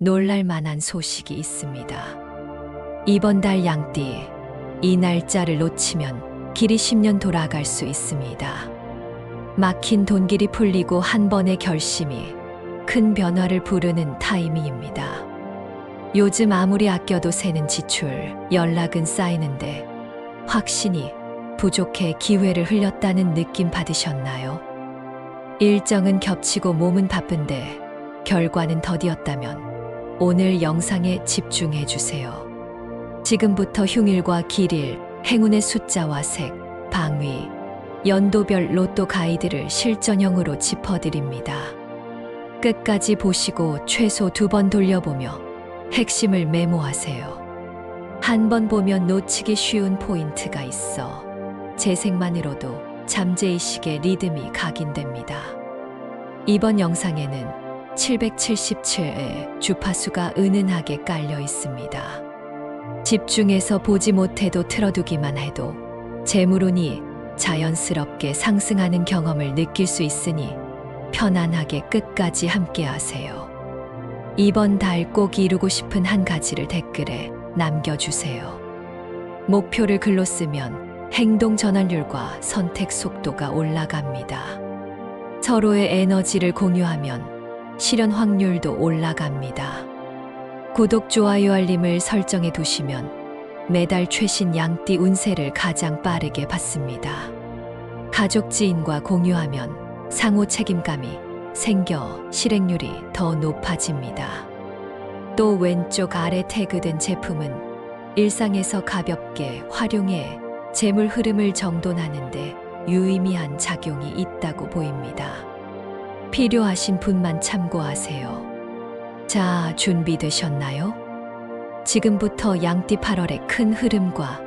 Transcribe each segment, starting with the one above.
놀랄 만한 소식이 있습니다. 이번 달 양띠, 이 날짜를 놓치면 길이 10년 돌아갈 수 있습니다. 막힌 돈길이 풀리고 한 번의 결심이 큰 변화를 부르는 타이밍입니다. 요즘 아무리 아껴도 새는 지출, 연락은 쌓이는데 확신이 부족해 기회를 흘렸다는 느낌 받으셨나요? 일정은 겹치고 몸은 바쁜데 결과는 더디었다면 오늘 영상에 집중해 주세요. 지금부터 흉일과 길일, 행운의 숫자와 색, 방위, 연도별 로또 가이드를 실전형으로 짚어드립니다. 끝까지 보시고 최소 2번 돌려보며 핵심을 메모하세요. 한 번 보면 놓치기 쉬운 포인트가 있어 재생만으로도 잠재의식의 리듬이 각인됩니다. 이번 영상에는 777의 주파수가 은은하게 깔려 있습니다. 집중해서 보지 못해도 틀어두기만 해도 재물운이 자연스럽게 상승하는 경험을 느낄 수 있으니 편안하게 끝까지 함께하세요. 이번 달 꼭 이루고 싶은 한 가지를 댓글에 남겨주세요. 목표를 글로 쓰면 행동 전환율과 선택 속도가 올라갑니다. 서로의 에너지를 공유하면 실현 확률도 올라갑니다. 구독, 좋아요, 알림을 설정해 두시면 매달 최신 양띠 운세를 가장 빠르게 받습니다. 가족, 지인과 공유하면 상호 책임감이 생겨 실행률이 더 높아집니다. 또 왼쪽 아래 태그된 제품은 일상에서 가볍게 활용해 재물 흐름을 정돈하는데 유의미한 작용이 있다고 보입니다. 필요하신 분만 참고하세요. 자, 준비되셨나요? 지금부터 양띠 8월의 큰 흐름과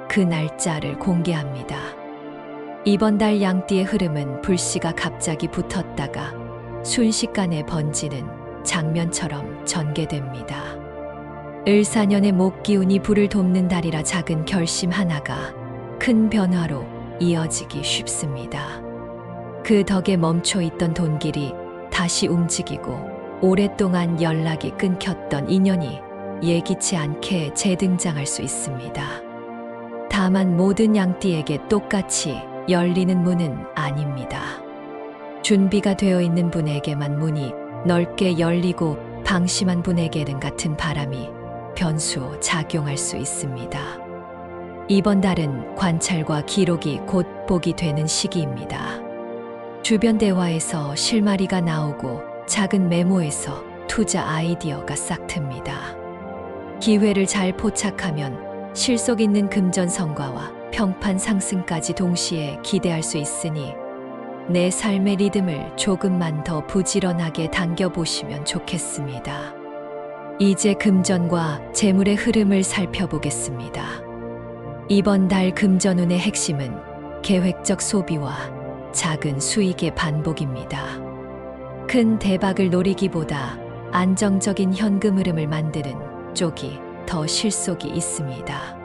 그 날짜를 공개합니다. 이번 달 양띠의 흐름은 불씨가 갑자기 붙었다가 순식간에 번지는 장면처럼 전개됩니다. 을사년의 목기운이 불을 돕는 달이라 작은 결심 하나가 큰 변화로 이어지기 쉽습니다. 그 덕에 멈춰있던 돈길이 다시 움직이고 오랫동안 연락이 끊겼던 인연이 예기치 않게 재등장할 수 있습니다. 다만 모든 양띠에게 똑같이 열리는 문은 아닙니다. 준비가 되어 있는 분에게만 문이 넓게 열리고 방심한 분에게는 같은 바람이 변수 작용할 수 있습니다. 이번 달은 관찰과 기록이 곧 복이 되는 시기입니다. 주변 대화에서 실마리가 나오고 작은 메모에서 투자 아이디어가 싹틉니다. 기회를 잘 포착하면 실속 있는 금전 성과와 평판 상승까지 동시에 기대할 수 있으니 내 삶의 리듬을 조금만 더 부지런하게 당겨보시면 좋겠습니다. 이제 금전과 재물의 흐름을 살펴보겠습니다. 이번 달 금전운의 핵심은 계획적 소비와 작은 수익의 반복입니다. 큰 대박을 노리기보다 안정적인 현금 흐름을 만드는 쪽이 더 실속이 있습니다.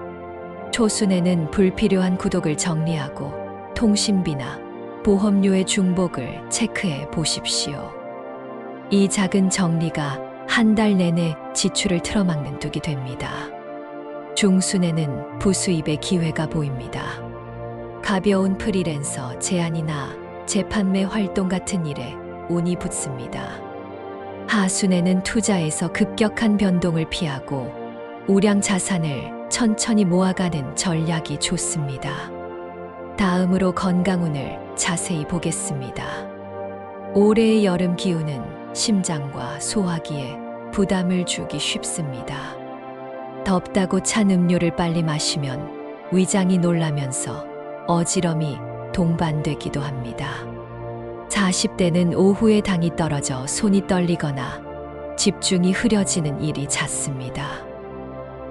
초순에는 불필요한 구독을 정리하고 통신비나 보험료의 중복을 체크해 보십시오. 이 작은 정리가 한 달 내내 지출을 틀어막는 뚝이 됩니다. 중순에는 부수입의 기회가 보입니다. 가벼운 프리랜서 제안이나 재판매 활동 같은 일에 운이 붙습니다. 하순에는 투자에서 급격한 변동을 피하고 우량 자산을 천천히 모아가는 전략이 좋습니다. 다음으로 건강운을 자세히 보겠습니다. 올해의 여름 기운은 심장과 소화기에 부담을 주기 쉽습니다. 덥다고 찬 음료를 빨리 마시면 위장이 놀라면서 어지럼이 동반되기도 합니다. 40대는 오후에 당이 떨어져 손이 떨리거나 집중이 흐려지는 일이 잦습니다.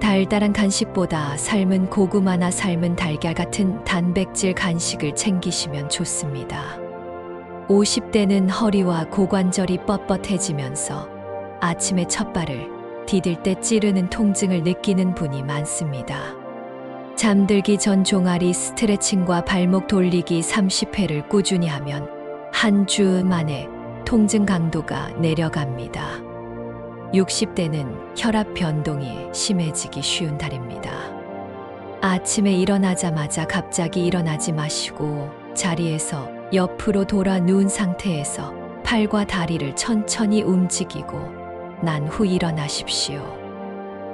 달달한 간식보다 삶은 고구마나 삶은 달걀 같은 단백질 간식을 챙기시면 좋습니다. 50대는 허리와 고관절이 뻣뻣해지면서 아침에 첫발을 디딜 때 찌르는 통증을 느끼는 분이 많습니다. 잠들기 전 종아리 스트레칭과 발목 돌리기 30회를 꾸준히 하면 한 주 만에 통증 강도가 내려갑니다. 60대는 혈압 변동이 심해지기 쉬운 달입니다. 아침에 일어나자마자 갑자기 일어나지 마시고 자리에서 옆으로 돌아 누운 상태에서 팔과 다리를 천천히 움직이고 난 후 일어나십시오.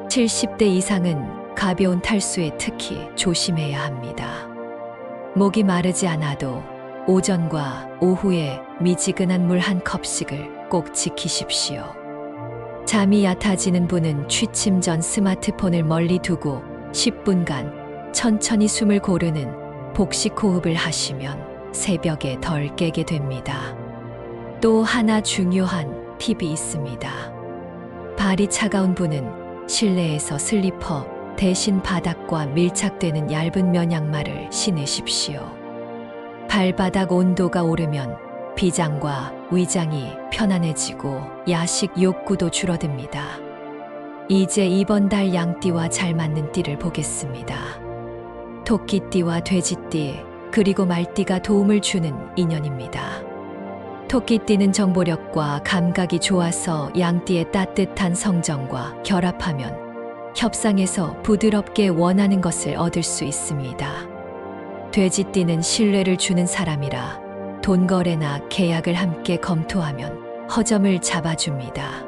70대 이상은 가벼운 탈수에 특히 조심해야 합니다. 목이 마르지 않아도 오전과 오후에 미지근한 물 한 컵씩을 꼭 지키십시오. 잠이 얕아지는 분은 취침 전 스마트폰을 멀리 두고 10분간 천천히 숨을 고르는 복식 호흡을 하시면 새벽에 덜 깨게 됩니다. 또 하나 중요한 팁이 있습니다. 발이 차가운 분은 실내에서 슬리퍼 대신 바닥과 밀착되는 얇은 면양말을 신으십시오. 발바닥 온도가 오르면 비장과 위장이 편안해지고 야식 욕구도 줄어듭니다. 이제 이번 달 양띠와 잘 맞는 띠를 보겠습니다. 토끼띠와 돼지띠 그리고 말띠가 도움을 주는 인연입니다. 토끼띠는 정보력과 감각이 좋아서 양띠의 따뜻한 성정과 결합하면 협상에서 부드럽게 원하는 것을 얻을 수 있습니다. 돼지띠는 신뢰를 주는 사람이라 돈 거래나 계약을 함께 검토하면 허점을 잡아줍니다.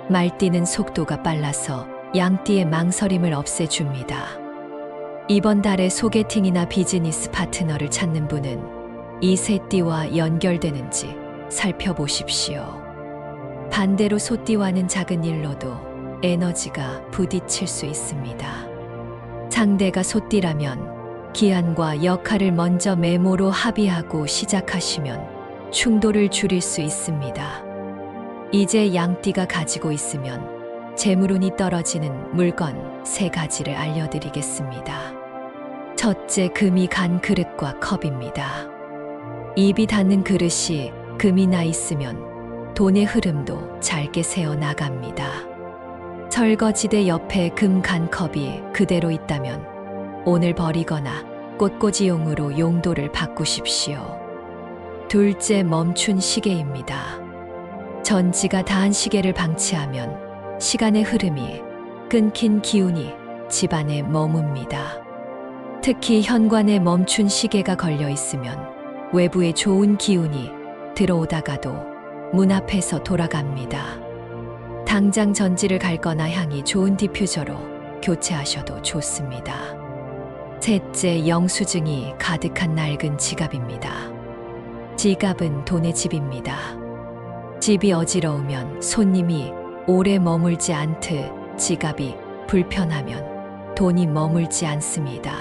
말띠는 속도가 빨라서 양띠의 망설임을 없애줍니다. 이번 달에 소개팅이나 비즈니스 파트너를 찾는 분은 이 세 띠와 연결되는지 살펴보십시오. 반대로 소띠와는 작은 일로도 에너지가 부딪힐 수 있습니다. 상대가 소띠라면 기한과 역할을 먼저 메모로 합의하고 시작하시면 충돌을 줄일 수 있습니다. 이제 양띠가 가지고 있으면 재물운이 떨어지는 물건 3가지를 알려드리겠습니다. 첫째, 금이 간 그릇과 컵입니다. 입이 닿는 그릇이 금이 나 있으면 돈의 흐름도 잘게 새어 나갑니다. 설거지대 옆에 금 간 컵이 그대로 있다면 오늘 버리거나 꽃꽂이용으로 용도를 바꾸십시오. 둘째, 멈춘 시계입니다. 전지가 닿은 시계를 방치하면 시간의 흐름이 끊긴 기운이 집안에 머뭅니다. 특히 현관에 멈춘 시계가 걸려 있으면 외부에 좋은 기운이 들어오다가도 문 앞에서 돌아갑니다. 당장 전지를 갈거나 향이 좋은 디퓨저로 교체하셔도 좋습니다. 셋째, 영수증이 가득한 낡은 지갑입니다. 지갑은 돈의 집입니다. 집이 어지러우면 손님이 오래 머물지 않듯 지갑이 불편하면 돈이 머물지 않습니다.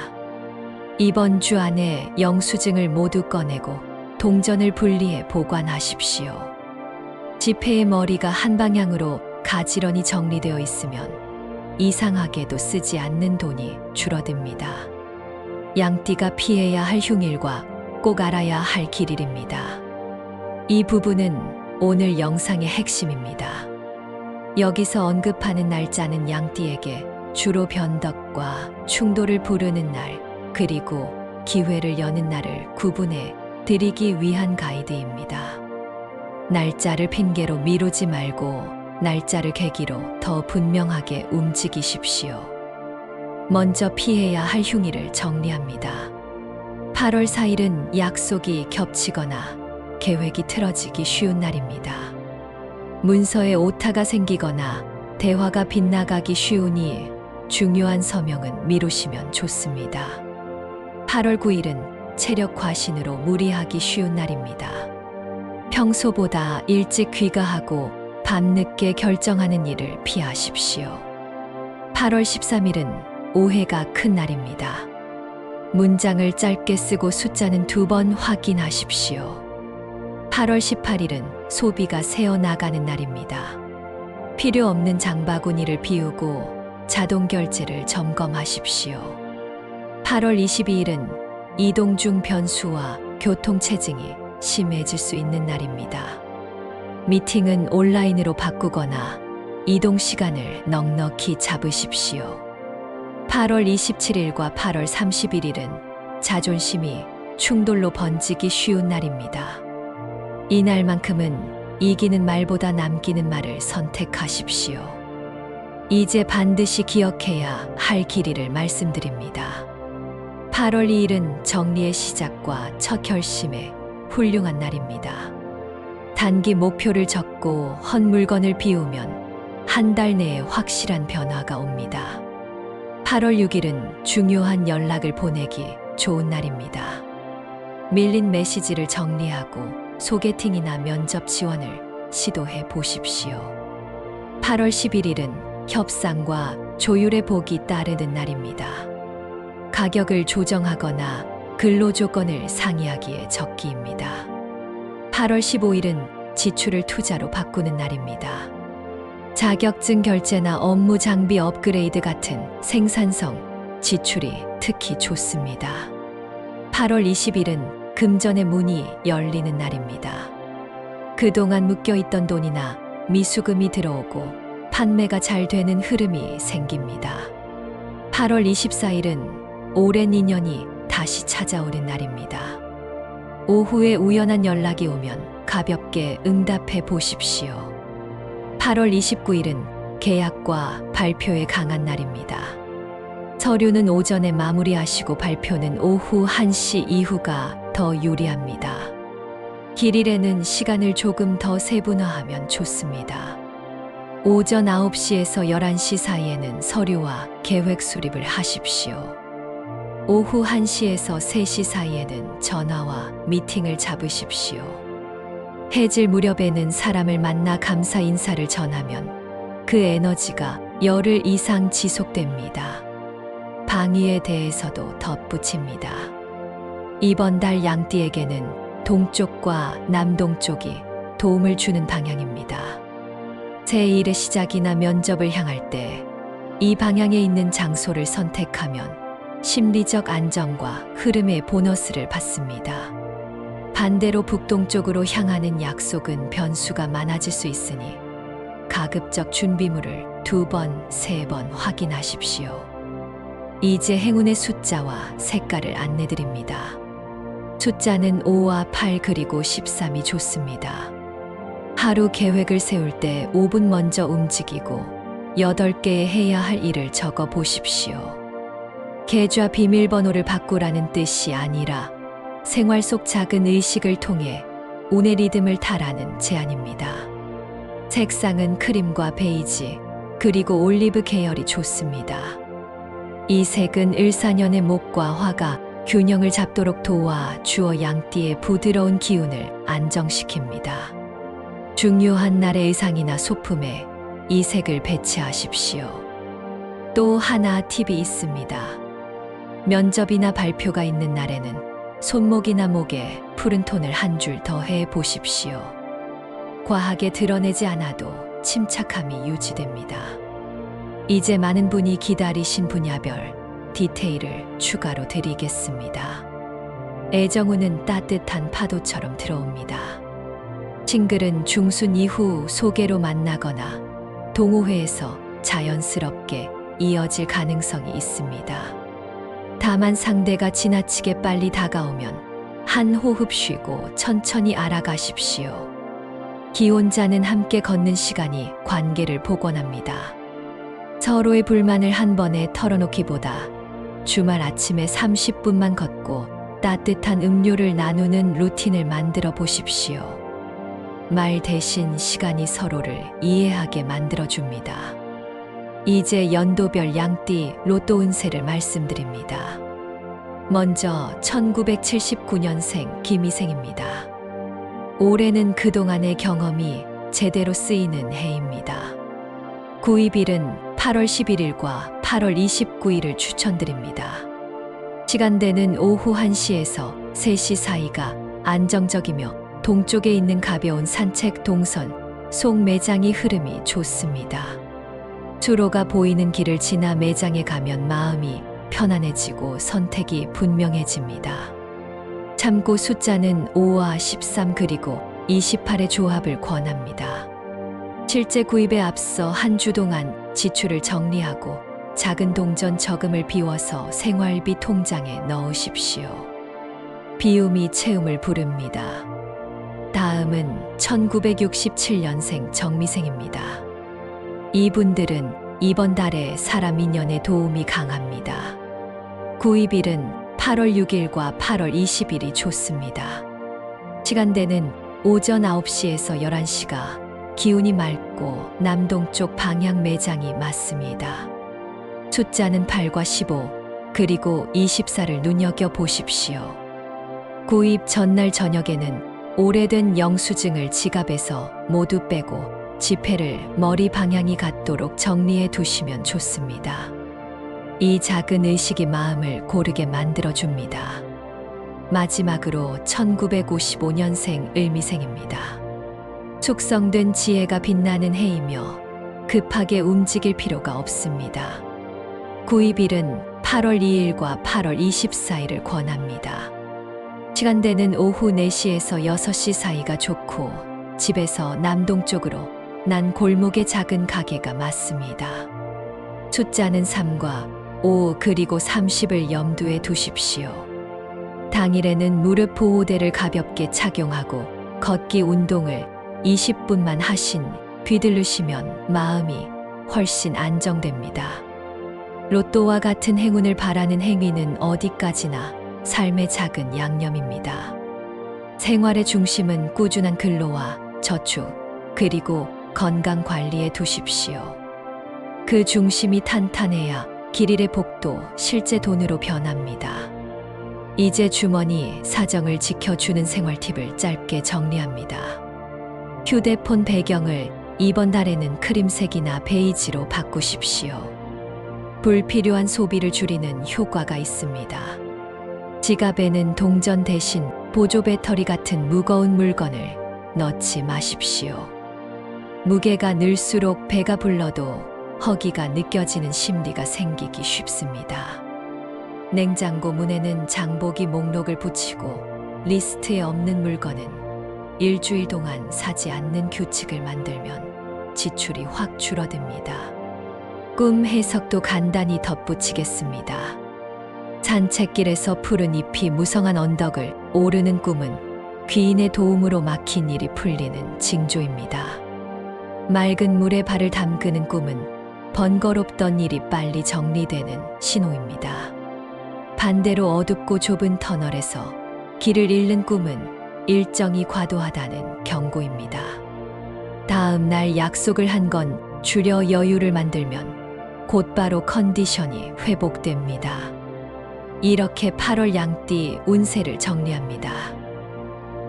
이번 주 안에 영수증을 모두 꺼내고 동전을 분리해 보관하십시오. 지폐의 머리가 한 방향으로 가지런히 정리되어 있으면 이상하게도 쓰지 않는 돈이 줄어듭니다. 양띠가 피해야 할 흉일과 꼭 알아야 할 길일입니다. 이 부분은 오늘 영상의 핵심입니다. 여기서 언급하는 날짜는 양띠에게 주로 변덕과 충돌을 부르는 날, 그리고 기회를 여는 날을 구분해 드리기 위한 가이드입니다. 날짜를 핑계로 미루지 말고 날짜를 계기로 더 분명하게 움직이십시오. 먼저 피해야 할 흉일을 정리합니다. 8월 4일은 약속이 겹치거나 계획이 틀어지기 쉬운 날입니다. 문서에 오타가 생기거나 대화가 빗나가기 쉬우니 중요한 서명은 미루시면 좋습니다. 8월 9일은 체력 과신으로 무리하기 쉬운 날입니다. 평소보다 일찍 귀가하고 밤늦게 결정하는 일을 피하십시오. 8월 13일은 오해가 큰 날입니다. 문장을 짧게 쓰고 숫자는 2번 확인하십시오. 8월 18일은 소비가 새어나가는 날입니다. 필요 없는 장바구니를 비우고 자동 결제를 점검하십시오. 8월 22일은 이동 중 변수와 교통체증이 심해질 수 있는 날입니다. 미팅은 온라인으로 바꾸거나 이동 시간을 넉넉히 잡으십시오. 8월 27일과 8월 31일은 자존심이 충돌로 번지기 쉬운 날입니다. 이날만큼은 이기는 말보다 남기는 말을 선택하십시오. 이제 반드시 기억해야 할 길이를 말씀드립니다. 8월 2일은 정리의 시작과 첫 결심의 훌륭한 날입니다. 단기 목표를 적고 헛 물건을 비우면 한 달 내에 확실한 변화가 옵니다. 8월 6일은 중요한 연락을 보내기 좋은 날입니다. 밀린 메시지를 정리하고 소개팅이나 면접 지원을 시도해 보십시오. 8월 11일은 협상과 조율의 복이 따르는 날입니다. 가격을 조정하거나 근로조건을 상의하기에 적기입니다. 8월 15일은 지출을 투자로 바꾸는 날입니다. 자격증 결제나 업무 장비 업그레이드 같은 생산성 지출이 특히 좋습니다. 8월 20일은 금전의 문이 열리는 날입니다. 그동안 묶여있던 돈이나 미수금이 들어오고 판매가 잘 되는 흐름이 생깁니다. 8월 24일은 오랜 인연이 다시 찾아오는 날입니다. 오후에 우연한 연락이 오면 가볍게 응답해 보십시오. 8월 29일은 계약과 발표에 강한 날입니다. 서류는 오전에 마무리하시고 발표는 오후 1시 이후가 더 유리합니다. 길일에는 시간을 조금 더 세분화하면 좋습니다. 오전 9시에서 11시 사이에는 서류와 계획 수립을 하십시오. 오후 1시에서 3시 사이에는 전화와 미팅을 잡으십시오. 해질 무렵에는 사람을 만나 감사 인사를 전하면 그 에너지가 열흘 이상 지속됩니다. 방위에 대해서도 덧붙입니다. 이번 달 양띠에게는 동쪽과 남동쪽이 도움을 주는 방향입니다. 제1의 시작이나 면접을 향할 때 이 방향에 있는 장소를 선택하면 심리적 안정과 흐름의 보너스를 받습니다. 반대로 북동쪽으로 향하는 약속은 변수가 많아질 수 있으니 가급적 준비물을 2번, 3번 확인하십시오. 이제 행운의 숫자와 색깔을 안내드립니다. 숫자는 5와 8 그리고 13이 좋습니다. 하루 계획을 세울 때 5분 먼저 움직이고 8개의 해야 할 일을 적어 보십시오. 계좌 비밀번호를 바꾸라는 뜻이 아니라 생활 속 작은 의식을 통해 운의 리듬을 타라는 제안입니다. 색상은 크림과 베이지, 그리고 올리브 계열이 좋습니다. 이 색은 을사년의 목과 화가 균형을 잡도록 도와주어 양띠의 부드러운 기운을 안정시킵니다. 중요한 날의 의상이나 소품에 이 색을 배치하십시오. 또 하나 팁이 있습니다. 면접이나 발표가 있는 날에는 손목이나 목에 푸른 톤을 한 줄 더해 보십시오. 과하게 드러내지 않아도 침착함이 유지됩니다. 이제 많은 분이 기다리신 분야별 디테일을 추가로 드리겠습니다. 애정운은 따뜻한 파도처럼 들어옵니다. 싱글은 중순 이후 소개로 만나거나 동호회에서 자연스럽게 이어질 가능성이 있습니다. 다만 상대가 지나치게 빨리 다가오면 한 호흡 쉬고 천천히 알아가십시오. 기혼자는 함께 걷는 시간이 관계를 복원합니다. 서로의 불만을 한 번에 털어놓기보다 주말 아침에 30분만 걷고 따뜻한 음료를 나누는 루틴을 만들어 보십시오. 말 대신 시간이 서로를 이해하게 만들어줍니다. 이제 연도별 양띠 로또 운세를 말씀드립니다. 먼저 1979년생 김희생입니다. 올해는 그동안의 경험이 제대로 쓰이는 해입니다. 구입일은 8월 11일과 8월 29일을 추천드립니다. 시간대는 오후 1시에서 3시 사이가 안정적이며 동쪽에 있는 가벼운 산책 동선, 속 매장이 흐름이 좋습니다. 수로가 보이는 길을 지나 매장에 가면 마음이 편안해지고 선택이 분명해집니다. 참고 숫자는 5와 13 그리고 28의 조합을 권합니다. 실제 구입에 앞서 한 주 동안 지출을 정리하고 작은 동전 저금을 비워서 생활비 통장에 넣으십시오. 비움이 채움을 부릅니다. 다음 다음은 1967년생 정미생입니다. 이분들은 이번 달에 사람 인연의 도움이 강합니다. 구입일은 8월 6일과 8월 20일이 좋습니다. 시간대는 오전 9시에서 11시가 기운이 맑고 남동쪽 방향 매장이 맞습니다. 숫자는 8과 15 그리고 24를 눈여겨보십시오. 구입 전날 저녁에는 오래된 영수증을 지갑에서 모두 빼고 지폐를 머리 방향이 같도록 정리해 두시면 좋습니다. 이 작은 의식이 마음을 고르게 만들어줍니다. 마지막으로 1955년생 을미생입니다. 숙성된 지혜가 빛나는 해이며 급하게 움직일 필요가 없습니다. 구입일은 8월 2일과 8월 24일을 권합니다. 시간대는 오후 4시에서 6시 사이가 좋고 집에서 남동쪽으로 난 골목의 작은 가게가 맞습니다. 숫자는 3과 5 그리고 30을 염두에 두십시오. 당일에는 무릎 보호대를 가볍게 착용하고 걷기 운동을 20분만 하신 뒤들르시면 마음이 훨씬 안정됩니다. 로또와 같은 행운을 바라는 행위는 어디까지나 삶의 작은 양념입니다. 생활의 중심은 꾸준한 근로와 저축, 그리고 건강 관리에 두십시오. 그 중심이 탄탄해야 길일의 복도 실제 돈으로 변합니다. 이제 주머니 사정을 지켜주는 생활 팁을 짧게 정리합니다. 휴대폰 배경을 이번 달에는 크림색이나 베이지로 바꾸십시오. 불필요한 소비를 줄이는 효과가 있습니다. 지갑에는 동전 대신 보조 배터리 같은 무거운 물건을 넣지 마십시오. 무게가 늘수록 배가 불러도 허기가 느껴지는 심리가 생기기 쉽습니다. 냉장고 문에는 장보기 목록을 붙이고 리스트에 없는 물건은 일주일 동안 사지 않는 규칙을 만들면 지출이 확 줄어듭니다. 꿈 해석도 간단히 덧붙이겠습니다. 산책길에서 푸른 잎이 무성한 언덕을 오르는 꿈은 귀인의 도움으로 막힌 일이 풀리는 징조입니다. 맑은 물에 발을 담그는 꿈은 번거롭던 일이 빨리 정리되는 신호입니다. 반대로 어둡고 좁은 터널에서 길을 잃는 꿈은 일정이 과도하다는 경고입니다. 다음 날 약속을 한 건 줄여 여유를 만들면 곧바로 컨디션이 회복됩니다. 이렇게 8월 양띠 운세를 정리합니다.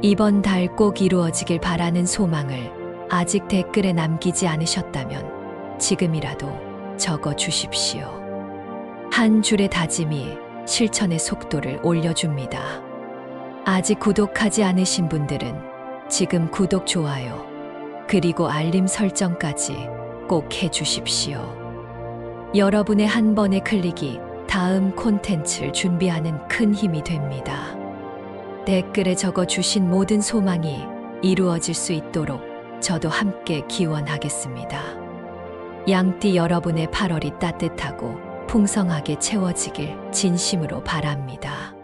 이번 달 꼭 이루어지길 바라는 소망을 아직 댓글에 남기지 않으셨다면 지금이라도 적어 주십시오. 한 줄의 다짐이 실천의 속도를 올려줍니다. 아직 구독하지 않으신 분들은 지금 구독, 좋아요, 그리고 알림 설정까지 꼭 해주십시오. 여러분의 한 번의 클릭이 다음 콘텐츠를 준비하는 큰 힘이 됩니다. 댓글에 적어주신 모든 소망이 이루어질 수 있도록 저도 함께 기원하겠습니다. 양띠 여러분의 8월이 따뜻하고 풍성하게 채워지길 진심으로 바랍니다.